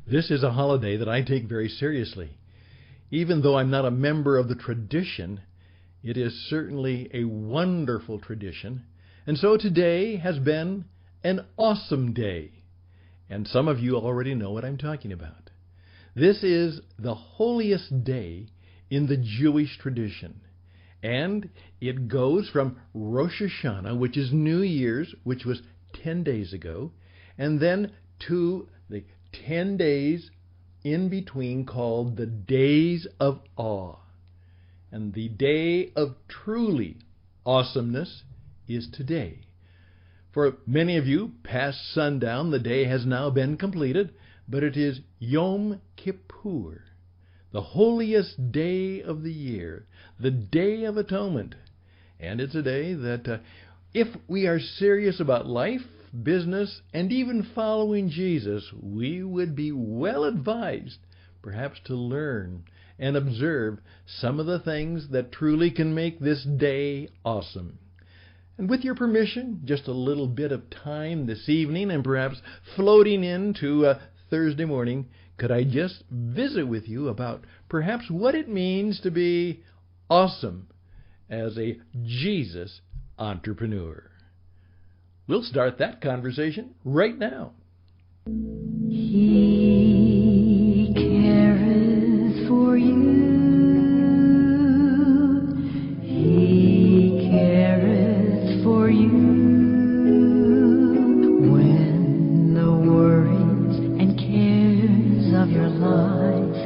This is a holiday that I take very seriously. Even though I'm not a member of the tradition, it is certainly a wonderful tradition. And so today has been an awesome day. And some of you already know what I'm talking about. This is the holiest day in the Jewish tradition. And it goes from Rosh Hashanah, which is New Year's, which was 10 days ago, and then to the 10 days in between called the Days of Awe. And the day of truly awesomeness is today. For many of you, past sundown, the day has now been completed, but it is Yom Kippur, the holiest day of the year, the Day of Atonement. And it's a day that if we are serious about life, business, and even following Jesus, we would be well advised perhaps to learn and observe some of the things that truly can make this day awesome. And with your permission, just a little bit of time this evening and perhaps floating into Thursday morning, could I just visit with you about perhaps what it means to be awesome as a Jesus entrepreneur? We'll start that conversation right now. He careth for you. He careth for you. When the worries and cares of your life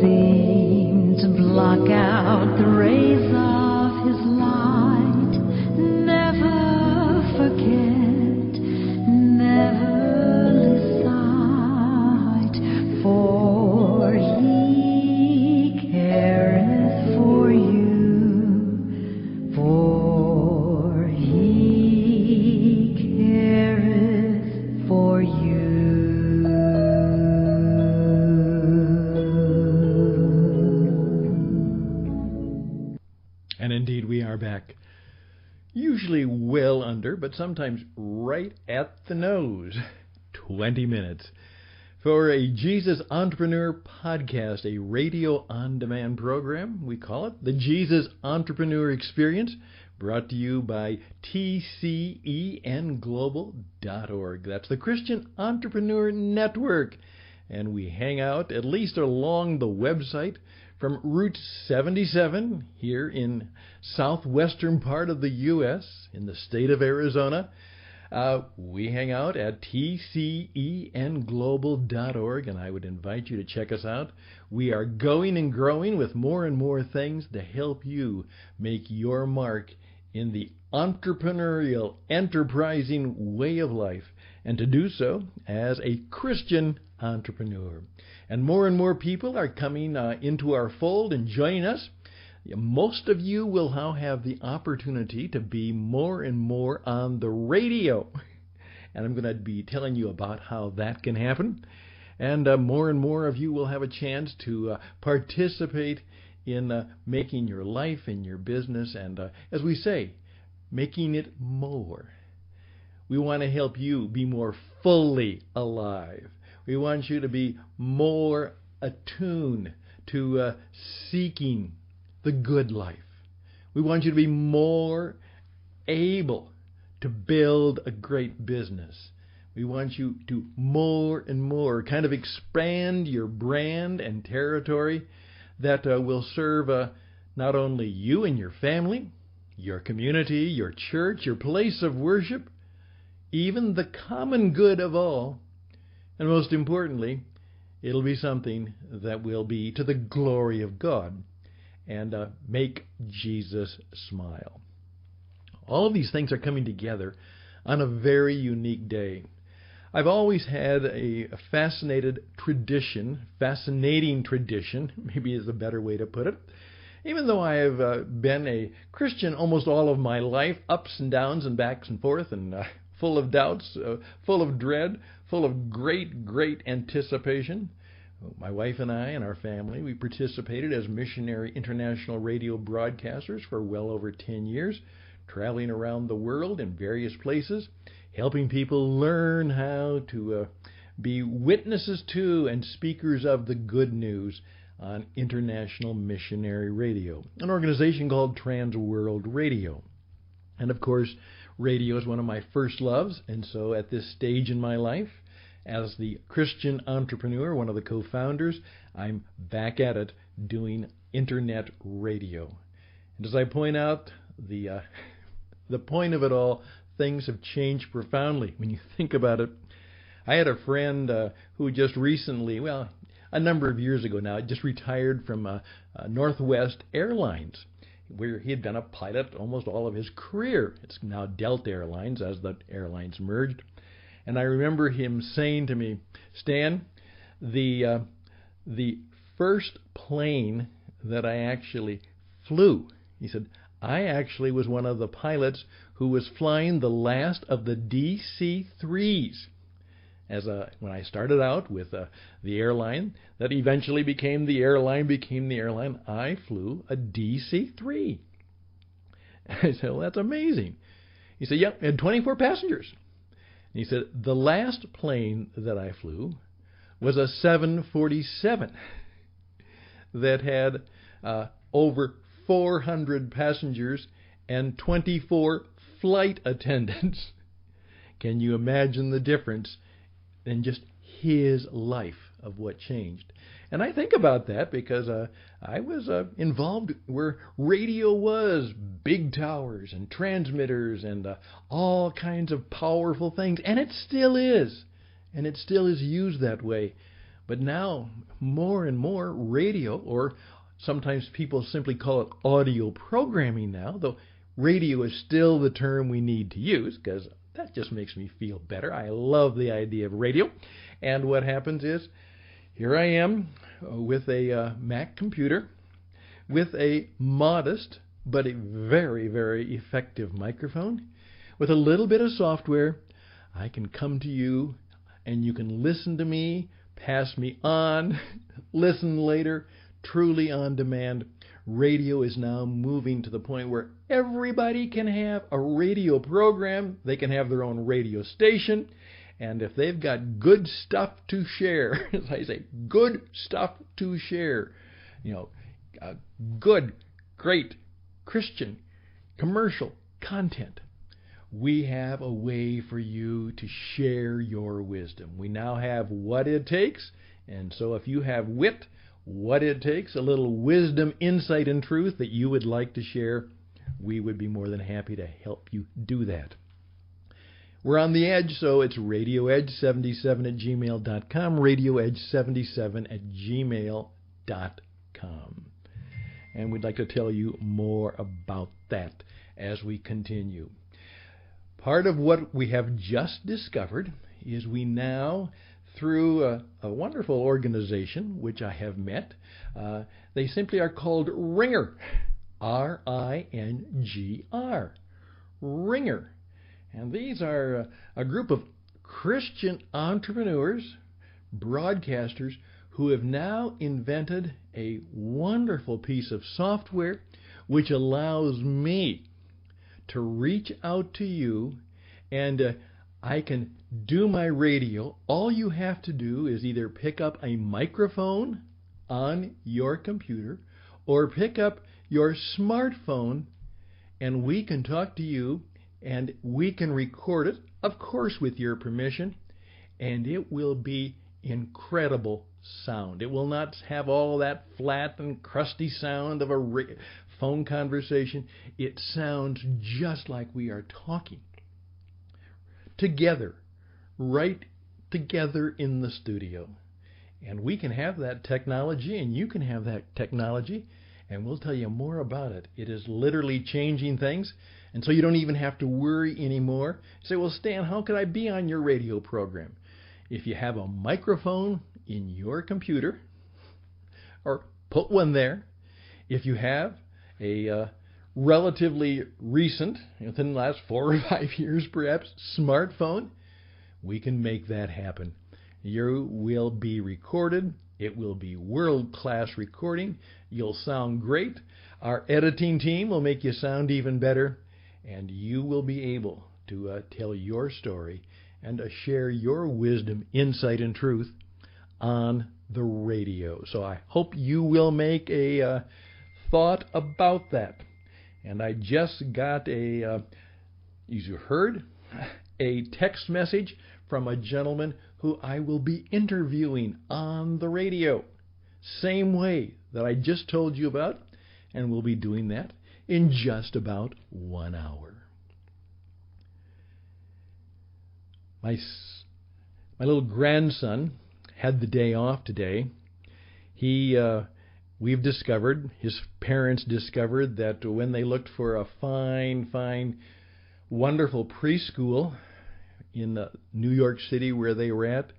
seem to block out the rays of His light, never forget, never lose sight, for He careth for you, for He careth for you. And indeed, we are back. Usually well under, but sometimes right at the nose. 20 minutes. For a Jesus Entrepreneur podcast, a radio on-demand program, we call it the Jesus Entrepreneur Experience, brought to you by tcenglobal.org. That's the Christian Entrepreneur Network. And we hang out at least along the website from Route 77 here in southwestern part of the U.S., in the state of Arizona. We hang out at tcenglobal.org, and I would invite you to check us out. We are going and growing with more and more things to help you make your mark in the entrepreneurial, enterprising way of life, and to do so as a Christian entrepreneur. And more people are coming into our fold and joining us. Most of you will now have the opportunity to be more and more on the radio. And I'm going to be telling you about how that can happen. And more of you will have a chance to participate in making your life and your business, and as we say, making it more. We want to help you be more fully alive. We want you to be more attuned to seeking the good life. We want you to be more able to build a great business. We want you to more and more kind of expand your brand and territory that will serve not only you and your family, your community, your church, your place of worship, even the common good of all. And most importantly, it'll be something that will be to the glory of God and make Jesus smile. All of these things are coming together on a very unique day. I've always had a fascinating tradition, maybe is a better way to put it. Even though I have been a Christian almost all of my life, ups and downs and backs and forth, and full of doubts, full of dread, full of great anticipation. My wife and I and our family, we participated as missionary international radio broadcasters for well over 10 years, traveling around the world in various places, helping people learn how to be witnesses to and speakers of the good news on International Missionary Radio, an organization called Trans World Radio. And of course, radio is one of my first loves, and so at this stage in my life, as the Christian entrepreneur, one of the co-founders, I'm back at it doing internet radio. And as I point out, the point of it all, things have changed profoundly when you think about it. I had a friend who just recently, well, a number of years ago now, just retired from Northwest Airlines, where he had been a pilot almost all of his career. It's now Delta Airlines as the airlines merged. And I remember him saying to me, Stan, the first plane that I actually flew, he said, I actually was one of the pilots who was flying the last of the DC-3s. When I started out with the airline that eventually became the airline, I flew a DC-3. I said, well, that's amazing. He said, yep, it had 24 passengers. And he said, the last plane that I flew was a 747 that had over 400 passengers and 24 flight attendants. Can you imagine the difference in just his life of what changed? And I think about that because I was involved where radio was, big towers and transmitters and all kinds of powerful things. And it still is. And it still is used that way. But now, more and more radio, or sometimes people simply call it audio programming now, though radio is still the term we need to use because that just makes me feel better. I love the idea of radio. And what happens is, here I am with a Mac computer with a modest but a very, very effective microphone. With a little bit of software, I can come to you and you can listen to me, pass me on, listen later, truly on demand. Radio is now moving to the point where everybody can have a radio program. They can have their own radio station. And if they've got good stuff to share, as I say, good stuff to share, good, great, Christian, commercial content, we have a way for you to share your wisdom. We now have what it takes. And so if you have wit, what it takes, a little wisdom, insight, and truth that you would like to share, we would be more than happy to help you do that. We're on the edge, so it's radioedge77@gmail.com, radioedge77@gmail.com. And we'd like to tell you more about that as we continue. Part of what we have just discovered is we now, through a wonderful organization which I have met, they simply are called Ringer, R-I-N-G-R, Ringer. And these are a group of Christian entrepreneurs, broadcasters, who have now invented a wonderful piece of software which allows me to reach out to you, and I can do my radio. All you have to do is either pick up a microphone on your computer or pick up your smartphone, and we can talk to you. And we can record it, of course, with your permission, and it will be incredible sound. It will not have all that flat and crusty sound of a phone conversation. It sounds just like we are talking together, right together in the studio. And we can have that technology, and you can have that technology, and we'll tell you more about it. It is literally changing things. And so you don't even have to worry anymore. You say, well, Stan, how could I be on your radio program? If you have a microphone in your computer, or put one there. If you have a relatively recent, within the last 4 or 5 years perhaps, smartphone, we can make that happen. You will be recorded. It will be world-class recording. You'll sound great. Our editing team will make you sound even better. And you will be able to tell your story and share your wisdom, insight, and truth on the radio. So I hope you will make a thought about that. And I just got as you heard, a text message from a gentleman who I will be interviewing on the radio. Same way that I just told you about, and we'll be doing that in just about 1 hour. My little grandson had the day off today. We've discovered, his parents discovered, that when they looked for a fine, wonderful preschool in New York City where they were at,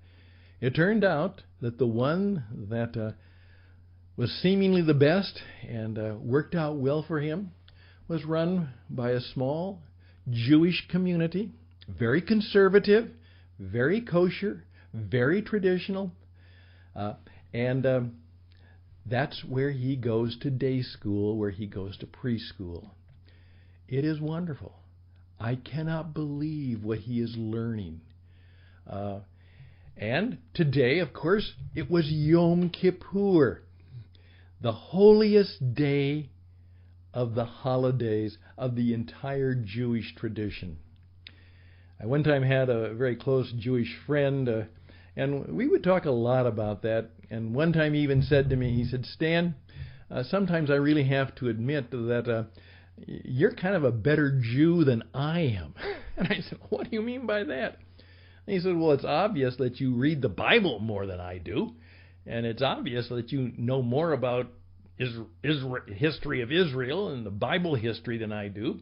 it turned out that the one that was seemingly the best and worked out well for him was run by a small Jewish community, very conservative, very kosher, very traditional, and that's where he goes to day school, where he goes to preschool. It is wonderful. I cannot believe what he is learning. And today, of course, it was Yom Kippur, the holiest day of the holidays of the entire Jewish tradition. I one time had a very close Jewish friend, and we would talk a lot about that. And one time he even said to me, he said, "Stan, sometimes I really have to admit that you're kind of a better Jew than I am." And I said, "What do you mean by that?" And he said, "Well, it's obvious that you read the Bible more than I do, and it's obvious that you know more about history of Israel and the Bible history than I do,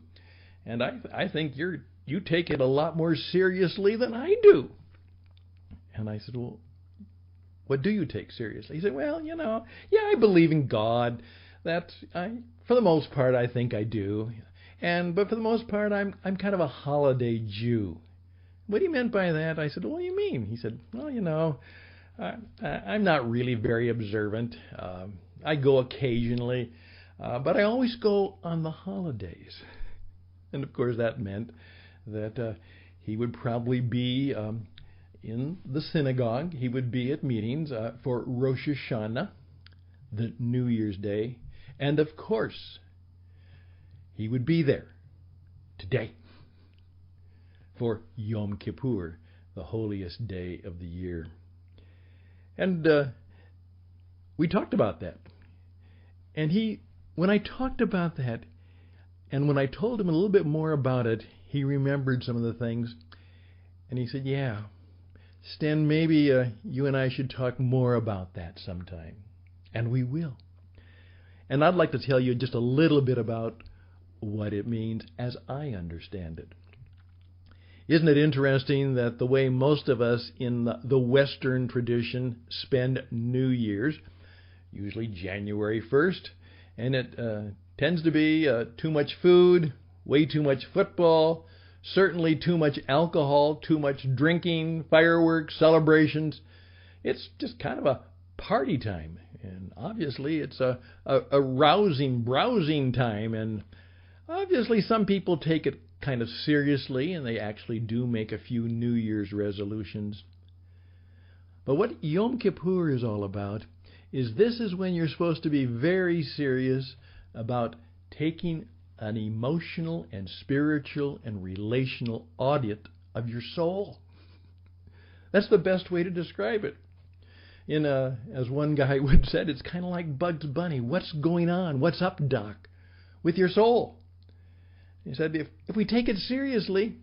and I think you take it a lot more seriously than I do." And I said, "Well, what do you take seriously?" He said, "Well, I believe in God. For the most part, I think I do. But for the most part, I'm kind of a holiday Jew." "What do you meant by that?" I said, "What do you mean?" He said, "Well, I'm not really very observant. I go occasionally, but I always go on the holidays." And of course, that meant that he would probably be in the synagogue. He would be at meetings for Rosh Hashanah, the New Year's Day, and of course, he would be there today for Yom Kippur, the holiest day of the year. And we talked about that. And when I talked about that, and when I told him a little bit more about it, he remembered some of the things. And he said, "Yeah, Stan, maybe you and I should talk more about that sometime." And we will. And I'd like to tell you just a little bit about what it means as I understand it. Isn't it interesting that the way most of us in the Western tradition spend New Year's, usually January 1st, and it tends to be too much food, way too much football, certainly too much alcohol, too much drinking, fireworks, celebrations. It's just kind of a party time. And obviously it's a rousing, browsing time. And obviously some people take it kind of seriously, and they actually do make a few New Year's resolutions. But what Yom Kippur is all about is this is when you're supposed to be very serious about taking an emotional and spiritual and relational audit of your soul. That's the best way to describe it. As one guy would said, it's kind of like Bugs Bunny. What's going on? What's up, Doc, with your soul? He said, if we take it seriously,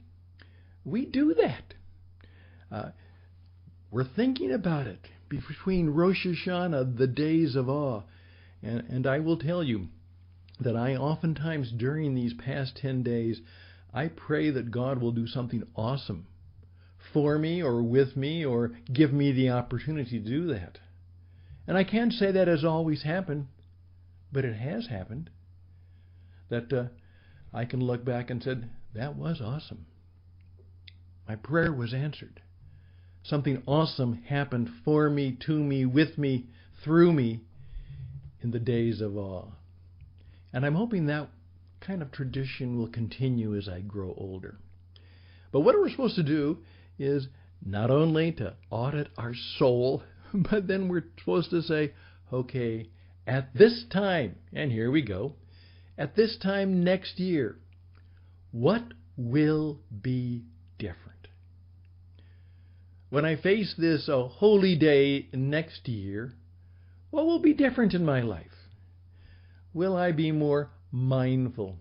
we do that. We're thinking about it between Rosh Hashanah, the days of awe. And I will tell you that I oftentimes during these past 10 days, I pray that God will do something awesome for me or with me or give me the opportunity to do that. And I can't say that has always happened, but it has happened. That I can look back and said, that was awesome. My prayer was answered. Something awesome happened for me, to me, with me, through me in the days of awe. And I'm hoping that kind of tradition will continue as I grow older. But what we're supposed to do is not only to audit our soul, but then we're supposed to say, okay, at this time, and here we go, at this time next year, what will be different? When I face this holy day next year, what will be different in my life? Will I be more mindful?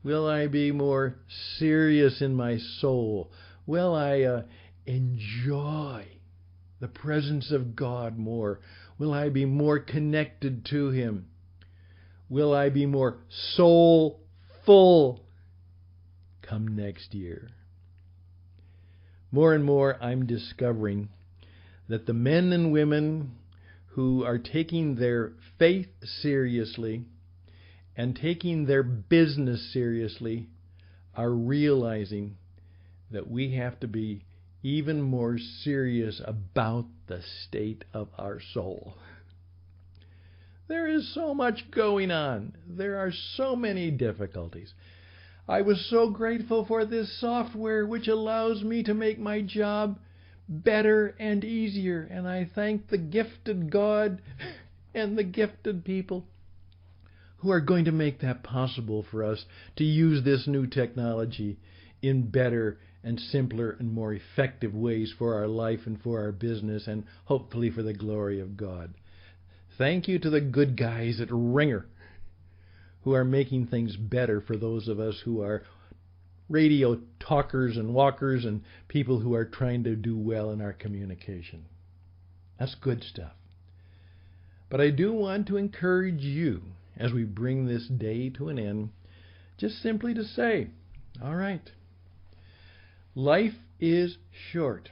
Will I be more serious in my soul? Will I enjoy the presence of God more? Will I be more connected to Him? Will I be more soulful come next year? More and more I'm discovering that the men and women who are taking their faith seriously and taking their business seriously are realizing that we have to be even more serious about the state of our soul. There is so much going on. There are so many difficulties. I was so grateful for this software which allows me to make my job better and easier, and I thank the gifted God and the gifted people who are going to make that possible for us to use this new technology in better and simpler and more effective ways for our life and for our business and hopefully for the glory of God. Thank you to the good guys at Ringer who are making things better for those of us who are radio talkers and walkers and people who are trying to do well in our communication. That's good stuff. But I do want to encourage you as we bring this day to an end, just simply to say, all right, life is short.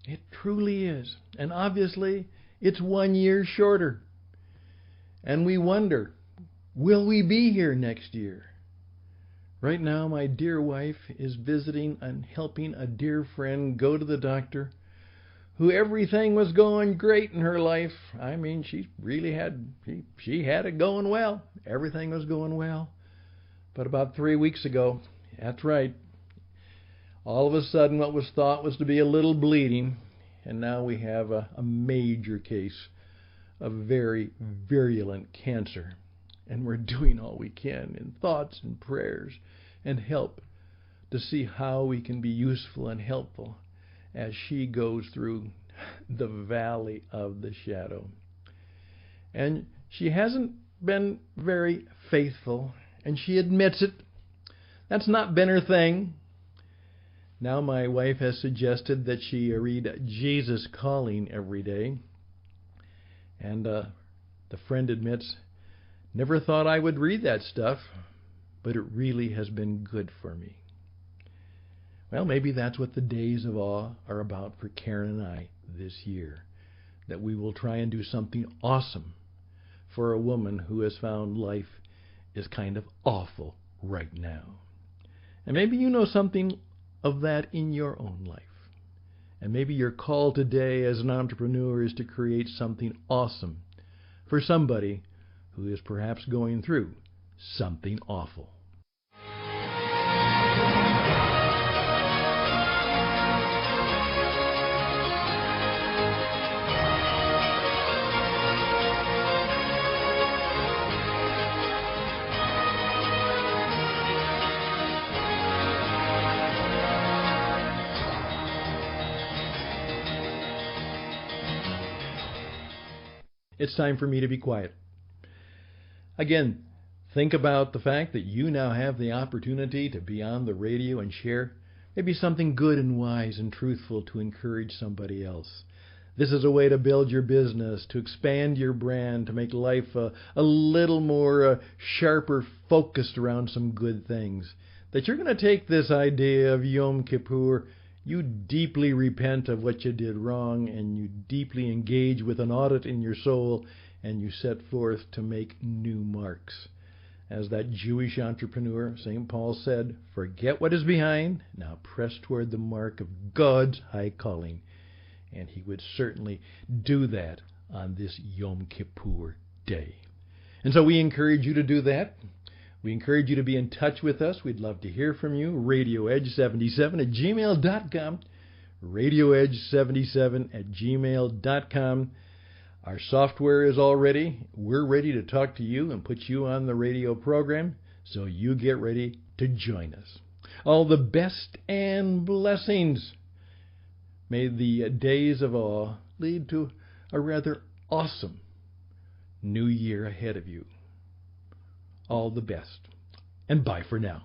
It truly is. And obviously, it's 1 year shorter. And we wonder, will we be here next year? Right now, my dear wife is visiting and helping a dear friend go to the doctor who everything was going great in her life. I mean, she really had it going well. Everything was going well. But about 3 weeks ago, that's right, all of a sudden what was thought was to be a little bleeding, and now we have a major case of very virulent cancer. And we're doing all we can in thoughts and prayers and help to see how we can be useful and helpful as she goes through the valley of the shadow. And she hasn't been very faithful, and she admits it. That's not been her thing. Now my wife has suggested that she read Jesus Calling every day. And the friend admits, never thought I would read that stuff, but it really has been good for me. Well, maybe that's what the days of awe are about for Karen and I this year, that we will try and do something awesome for a woman who has found life is kind of awful right now. And maybe you know something of that in your own life. And maybe your call today as an entrepreneur is to create something awesome for somebody who is perhaps going through something awful. It's time for me to be quiet. Again, think about the fact that you now have the opportunity to be on the radio and share maybe something good and wise and truthful to encourage somebody else. This is a way to build your business, to expand your brand, to make life a little more sharper, focused around some good things. That you're going to take this idea of Yom Kippur, you deeply repent of what you did wrong, and you deeply engage with an audit in your soul, and you set forth to make new marks. As that Jewish entrepreneur, St. Paul said, forget what is behind, now press toward the mark of God's high calling. And he would certainly do that on this Yom Kippur day. And so we encourage you to do that. We encourage you to be in touch with us. We'd love to hear from you. RadioEdge77 at gmail.com. radioedge77@gmail.com. Our software is all ready. We're ready to talk to you and put you on the radio program, so you get ready to join us. All the best and blessings. May the days of awe lead to a rather awesome new year ahead of you. All the best. And bye for now.